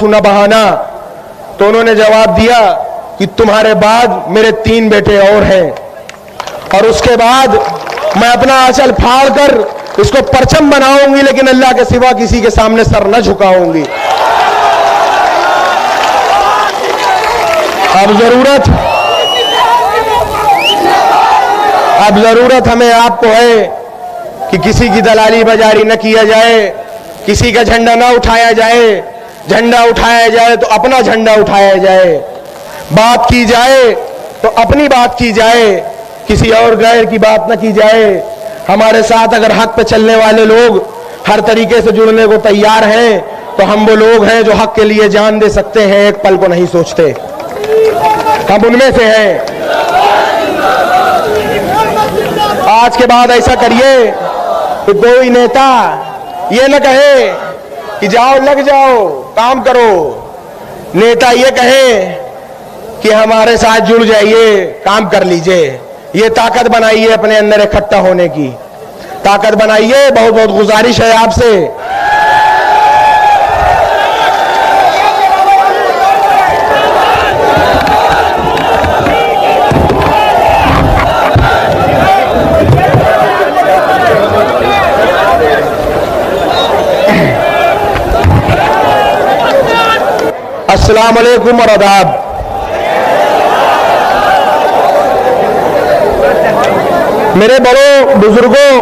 सुना बहाना, तो उन्होंने जवाब दिया कि तुम्हारे बाद मेरे 3 बेटे और हैं, और उसके बाद मैं अपना आंचल फाड़ कर इसको परचम बनाऊंगी, लेकिन अल्लाह के सिवा किसी के सामने सर न झुकाऊंगी। अब जरूरत हमें आपको है कि किसी की दलाली बाजारी न किया जाए, किसी का झंडा न उठाया जाए। झंडा उठाया जाए तो अपना झंडा उठाया जाए, बात की जाए तो अपनी बात की जाए, किसी और गैर की बात न की जाए। हमारे साथ अगर हक पे चलने वाले लोग हर तरीके से जुड़ने को तैयार हैं, तो हम वो लोग हैं जो हक के लिए जान दे सकते हैं, एक पल को नहीं सोचते। हम उनमें से हैं। आज के बाद ऐसा करिए कि कोई नेता ये न कहे कि जाओ लग जाओ काम करो, नेता ये कहे कि हमारे साथ जुड़ जाइए, काम कर लीजिए। ये ताकत बनाइए, अपने अंदर इकट्ठा होने की ताकत बनाइए। बहुत बहुत गुजारिश है आपसे। अस्सलाम वालेकुम और आदाब। मेरे बड़ों बुजुर्गों,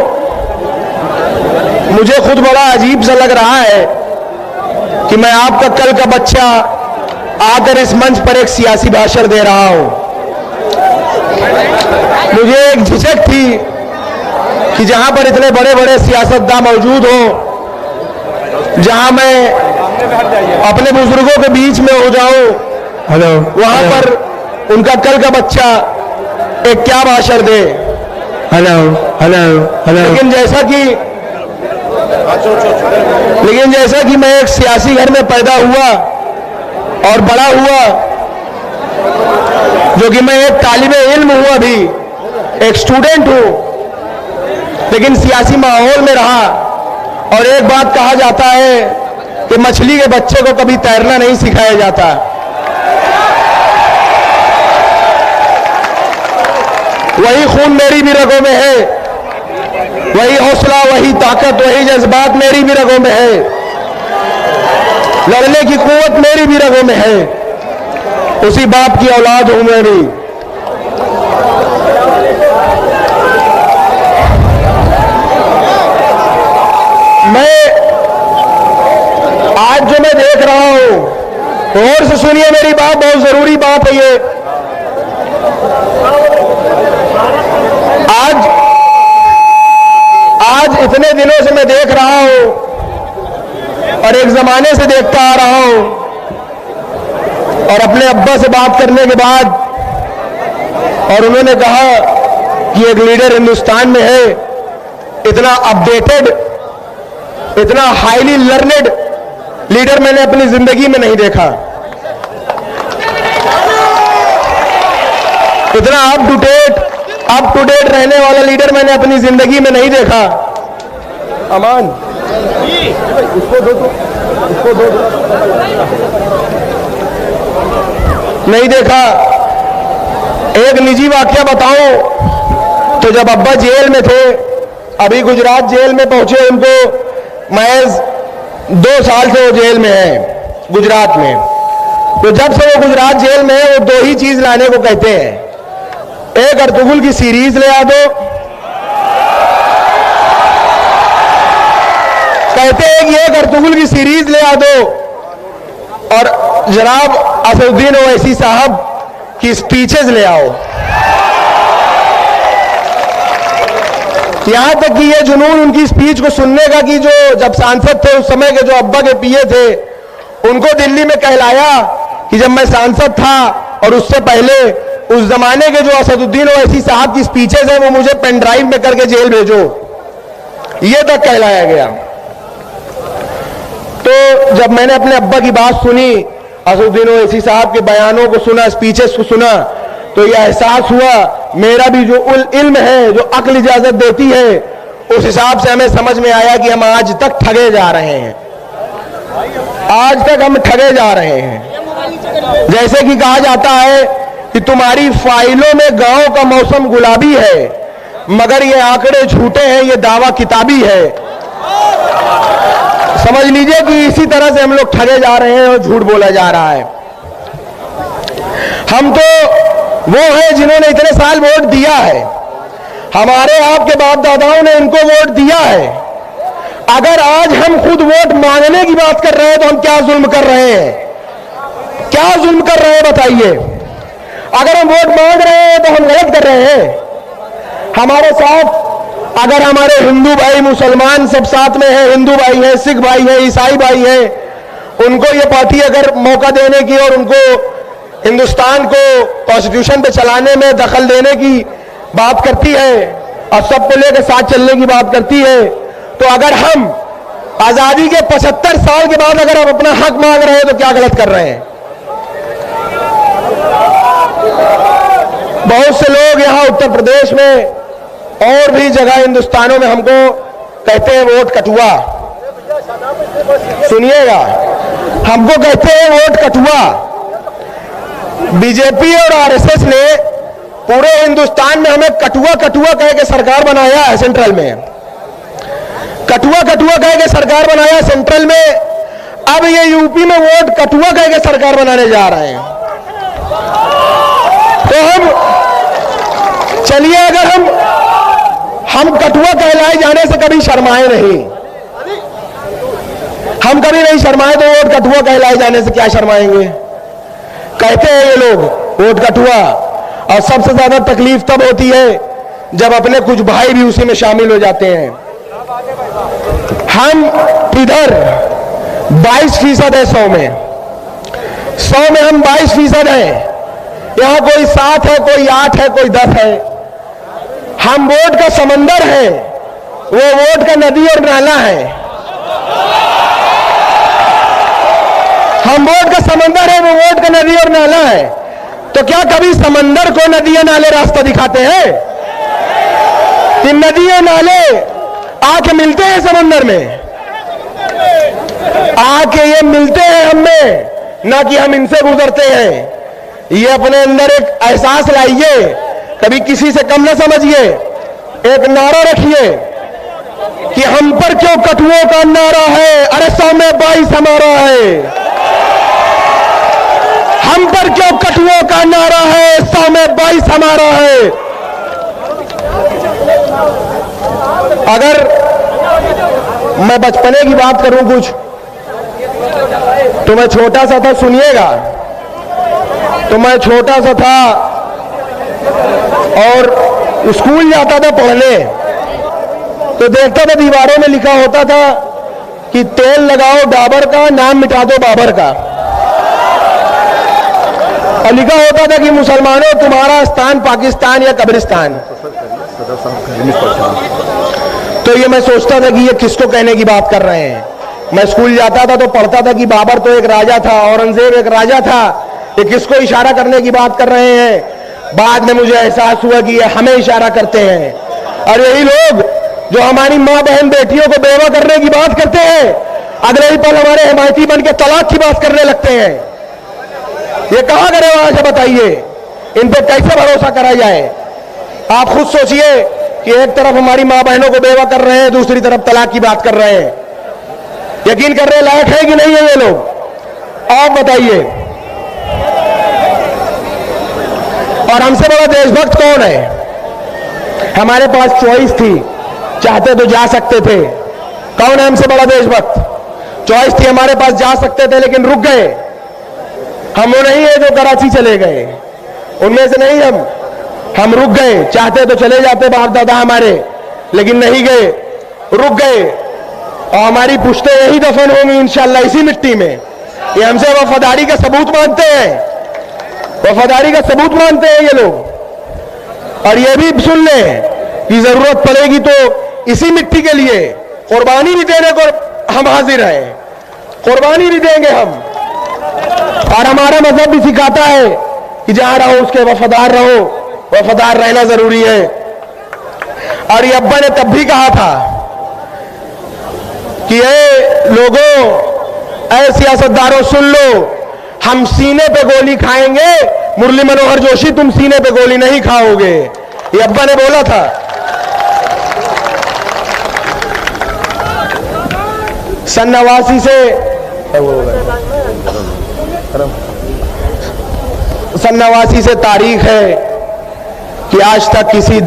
मुझे खुद बड़ा अजीब सा लग रहा है कि मैं आपका कल का बच्चा आकर इस मंच पर एक सियासी भाषण दे रहा हूं। मुझे एक झिझक थी कि जहां पर इतने बड़े बड़े सियासतदान मौजूद हों, जहां मैं अपने बुजुर्गों के बीच में हो जाऊं, वहां पर उनका कल का बच्चा एक क्या भाषण दे। Hello hello hello. लेकिन जैसा कि मैं एक सियासी घर में पैदा हुआ और बड़ा हुआ, जो कि मैं एक तालिबे इल्म हूं, अभी एक स्टूडेंट हूं, लेकिन सियासी माहौल में रहा। और एक बात कहा जाता है कि मछली के बच्चे को कभी तैरना नहीं सिखाया जाता। वही खून मेरी भी रगों में है, वही हौसला, वही ताकत, वही जज्बात मेरी भी रगों में है, लड़ने की कुव्वत मेरी भी रगों में है। उसी बाप की औलाद हूं मैं भी। मैं आज जो मैं देख रहा हूं, गौर से सुनिए मेरी बात, बहुत जरूरी बात है ये। आज इतने दिनों से मैं देख रहा हूं और एक जमाने से देखता आ रहा हूं, और अपने अब्बा से बात करने के बाद, और उन्होंने कहा कि एक लीडर हिंदुस्तान में है, इतना अपडेटेड, इतना हाईली लर्नेड लीडर मैंने अपनी जिंदगी में नहीं देखा। इतना अप टू डेट रहने वाला लीडर मैंने अपनी जिंदगी में नहीं देखा। अमान, उसको दो, नहीं देखा। एक निजी वाकया बताऊं तो जब अब्बा जेल में थे, अभी गुजरात जेल में पहुंचे, उनको महज 2 साल से वो जेल में है गुजरात में। तो जब से वो गुजरात जेल में है, वो 2 ही चीज लाने को कहते हैं। एक अर्तुगरुल की सीरीज ले आ दो, कहते हैं कि एक अर्तुगरुल की सीरीज ले आ दो, और जनाब असदुद्दीन ओवैसी साहब की स्पीचेस ले आओ। यहां तक कि ये जुनून उनकी स्पीच को सुनने का कि जो जब सांसद थे उस समय के जो अब्बा के पीए थे, उनको दिल्ली में कहलाया कि जब मैं सांसद था और उससे पहले उस जमाने के जो असदुद्दीन ओवैसी साहब की स्पीचेस हैं वो मुझे पेन ड्राइव में करके जेल भेजो, ये तक कहलाया गया। तो जब मैंने अपने अब्बा की बात सुनी, असदुद्दीन ओवैसी साहब के बयानों को सुना, स्पीचेस को सुना, तो यह एहसास हुआ मेरा भी जो इल्म है, जो अक्ल इजाजत देती है, उस हिसाब से हमें समझ में आया कि हम आज तक ठगे जा रहे हैं। आज तक हम ठगे जा रहे हैं। जैसे कि कहा जाता है कि तुम्हारी फाइलों में गांव का मौसम गुलाबी है, मगर ये आंकड़े झूठे हैं, ये दावा किताबी है। समझ लीजिए कि इसी तरह से हम लोग ठगे जा रहे हैं और झूठ बोला जा रहा है। हम तो वो हैं जिन्होंने इतने साल वोट दिया है, हमारे आपके बाप दादाओं ने इनको वोट दिया है। अगर आज हम खुद वोट मांगने की बात कर रहे हैं तो हम क्या जुल्म कर रहे हैं? क्या जुल्म कर रहे हैं बताइए? अगर हम वोट मांग रहे हैं तो हम गलत कर रहे हैं। हमारे साथ अगर हमारे हिंदू भाई मुसलमान सब साथ में है, हिंदू भाई है, सिख भाई है, ईसाई भाई है, उनको ये पार्टी अगर मौका देने की और उनको हिंदुस्तान को कॉन्स्टिट्यूशन पे चलाने में दखल देने की बात करती है और सबको लेकर साथ चलने की बात करती है, तो अगर हम आजादी के 75 साल के बाद अगर हम अपना हक मांग रहे हैं तो क्या गलत कर रहे हैं? बहुत से लोग यहां उत्तर प्रदेश में और भी जगह हिंदुस्तानों में हमको कहते हैं वोट कटुआ। सुनिएगा, हमको कहते हैं वोट कटुआ। बीजेपी और आरएसएस ने पूरे हिंदुस्तान में हमें कटुआ कटुआ कह के सरकार बनाया है। सेंट्रल में कटुआ कटुआ कह के सरकार बनाया सेंट्रल में। अब ये यूपी में वोट कटुआ कह के सरकार बनाने जा रहे हैं। तो हम चलिए, अगर हम कटुआ कहलाए जाने से कभी शर्माए नहीं, हम कभी नहीं शर्माए, तो वोट कटुआ कहलाए जाने से क्या शर्माएंगे? कहते हैं ये लोग वोट कटुआ। और सबसे ज्यादा तकलीफ तब होती है जब अपने कुछ भाई भी उसी में शामिल हो जाते हैं। हम इधर 22% है 100 में, 100 में हम 22% हैं। यहां कोई 7 है, कोई 8 है, कोई 10 है। हम वोट का समंदर है, वो वोट का नदी और नाला है। हम वोट का समंदर है, वो वोट का नदी और नाला है। तो क्या कभी समंदर को नदी और नाले रास्ता दिखाते हैं? कि नदी और नाले आके मिलते हैं समंदर में, आके ये मिलते हैं हमें, ना कि हम इनसे गुजरते हैं। ये अपने अंदर एक एहसास लाइए, कभी किसी से कम ना समझिए। एक नारा रखिए कि हम पर क्यों कटुओं का नारा है, अरे 100 में 22 हमारा है। हम पर क्यों कटुओं का नारा है, 100 में 22 हमारा है। अगर मैं बचपने की बात करूं कुछ, तो मैं छोटा सा था, सुनिएगा। तो मैं छोटा सा था और स्कूल जाता था पढ़ने, तो देखता था दीवारों में लिखा होता था कि तेल लगाओ डाबर का, नाम मिटा दो बाबर का। और लिखा होता था कि मुसलमानों तुम्हारा स्थान पाकिस्तान या कब्रिस्तान। तो ये मैं सोचता था कि ये किसको कहने की बात कर रहे हैं। मैं स्कूल जाता था तो पढ़ता था कि बाबर तो एक राजा था, औरंगजेब एक राजा था, ये किसको इशारा करने की बात कर रहे हैं। बाद में मुझे एहसास हुआ कि ये हमें इशारा करते हैं। और यही लोग जो हमारी माँ बहन बेटियों को बेवा करने की बात करते हैं, अगले ही पल हमारे हिमायती बन के तलाक की बात करने लगते हैं। ये कहां करे वहां से बताइए, इन पे कैसे भरोसा करा जाए? आप खुद सोचिए कि एक तरफ हमारी माँ बहनों को बेवा कर रहे हैं, दूसरी तरफ तलाक की बात कर रहे हैं। यकीन करने लायक है कि नहीं है ये लोग? आप बताइए। और हमसे बड़ा देशभक्त कौन है? हमारे पास चॉइस थी, चाहते तो जा सकते थे। कौन है हमसे बड़ा देशभक्त? चॉइस थी हमारे पास, जा सकते थे लेकिन रुक गए। हम वो नहीं है जो कराची चले गए, उनमें से नहीं हम रुक गए। चाहते तो चले जाते बाप दादा हमारे, लेकिन नहीं गए, रुक गए। और हमारी पुश्तें यही दफन होंगी इंशाल्लाह इसी मिट्टी में। ये हमसे वफादारी का सबूत मानते हैं, वफादारी का सबूत मानते हैं ये लोग। और ये भी सुन लें कि जरूरत पड़ेगी तो इसी मिट्टी के लिए कुर्बानी भी देने को हम हाजिर हैं, कुर्बानी भी देंगे हम। और हमारा मजहब भी सिखाता है कि जहां रहो उसके वफादार रहो, वफादार रहना जरूरी है। और ये अब्बा ने तब भी कहा था कि ये लोगों, ऐ सियासतदारों सुन लो, हम सीने पे गोली खाएंगे, मुरली मनोहर जोशी तुम सीने पे गोली नहीं खाओगे, ये अब्बा ने बोला था। सन 89 से सन 89 से तारीख है कि आज तक किसी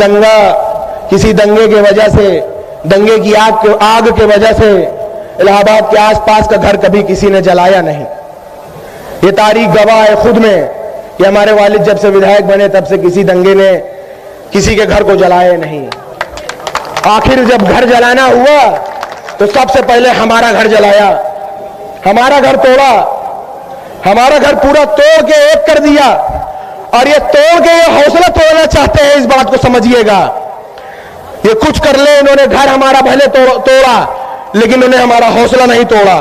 दंगे के वजह से, दंगे की आग के वजह से इलाहाबाद के आसपास का घर कभी किसी ने जलाया नहीं। ये तारीख गवाह है खुद में कि हमारे वालिद जब से विधायक बने तब से किसी दंगे ने किसी के घर को जलाया नहीं। आखिर जब घर जलाना हुआ तो सबसे पहले हमारा घर जलाया, हमारा घर तोड़ा, हमारा घर पूरा तोड़ के एक कर दिया। और ये तोड़ के ये हौसला तोड़ना चाहते हैं, इस बात को समझिएगा। ये कुछ कर ले, इन्होंने घर हमारा भले तोड़ा लेकिन उन्हें हमारा हौसला नहीं तोड़ा,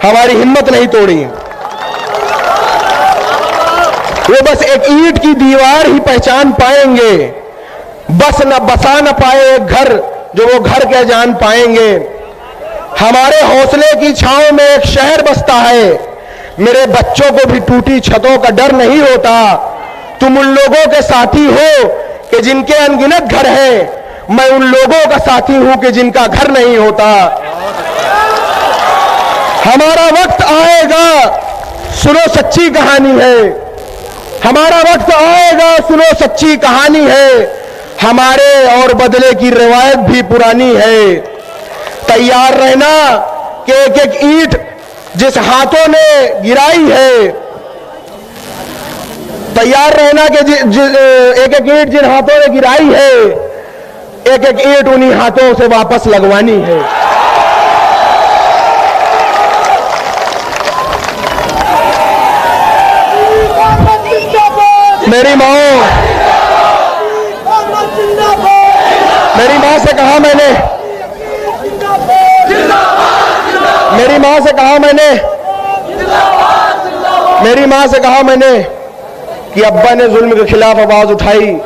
हमारी हिम्मत नहीं तोड़ी। वो बस एक ईंट की दीवार ही पहचान पाएंगे, बस न बसा न पाए एक घर जो वो घर के जान पाएंगे। हमारे हौसले की छांव में एक शहर बसता है, मेरे बच्चों को भी टूटी छतों का डर नहीं होता। तुम उन लोगों के साथी हो कि जिनके अनगिनत घर हैं, मैं उन लोगों का साथी हूं कि जिनका घर नहीं होता। हमारा वक्त आएगा, सुनो सच्ची कहानी है, हमारा वक्त आएगा, सुनो सच्ची कहानी है। हमारे और बदले की रिवायत भी पुरानी है। तैयार रहना कि एक एक ईंट जिस हाथों ने गिराई है, तैयार रहना कि एक एक ईंट जिन हाथों ने गिराई है, एक एक ईंट उन्हीं हाथों से वापस लगवानी है। मेरी मां से कहा मैंने, मेरी मां से कहा मैंने कि अब्बा ने जुल्म के खिलाफ आवाज उठाई,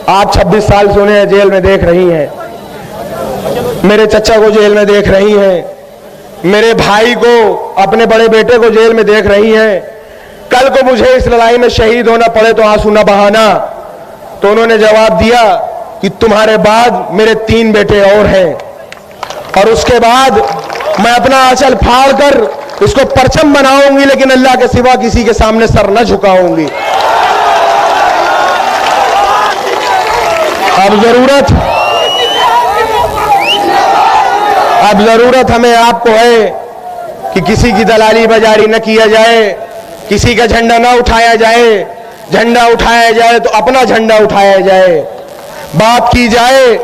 आप 26 साल से उन्हें जेल में देख रही हैं, मेरे चचा को जेल में देख रही हैं, मेरे भाई को, अपने बड़े बेटे को जेल में देख रही हैं। कल को मुझे इस लड़ाई में शहीद होना पड़े तो आंसू न बहाना। तो उन्होंने जवाब दिया कि तुम्हारे बाद मेरे 3 बेटे और हैं, और उसके बाद मैं अपना आंचल फाड़ कर इसको परचम बनाऊंगी, लेकिन अल्लाह के सिवा किसी के सामने सर न झुकाऊंगी। अब जरूरत हमें आपको है कि किसी की दलाली बाजारी न किया जाए, किसी का झंडा ना उठाया जाए। झंडा उठाया जाए तो अपना झंडा उठाया जाए, बात की जाए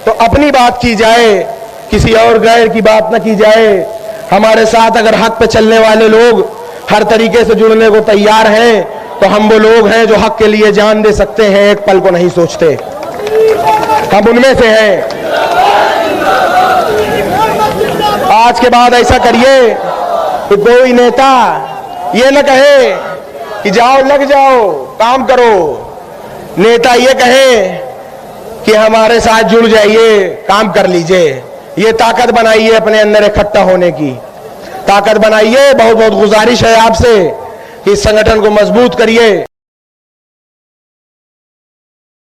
तो अपनी बात की जाए, किसी और गैर की बात न की जाए। हमारे साथ अगर हक पे चलने वाले लोग हर तरीके से जुड़ने को तैयार हैं तो हम वो लोग हैं जो हक के लिए जान दे सकते हैं, एक पल को नहीं सोचते, हम उनमें से हैं। आज के बाद ऐसा करिए कि कोई नेता ये न कहे कि जाओ लग जाओ काम करो, नेता ये कहे कि हमारे साथ जुड़ जाइए, काम कर लीजिए। ये ताकत बनाइए, अपने अंदर इकट्ठा होने की ताकत बनाइए। बहुत बहुत गुजारिश है आपसे कि इस संगठन को मजबूत करिए।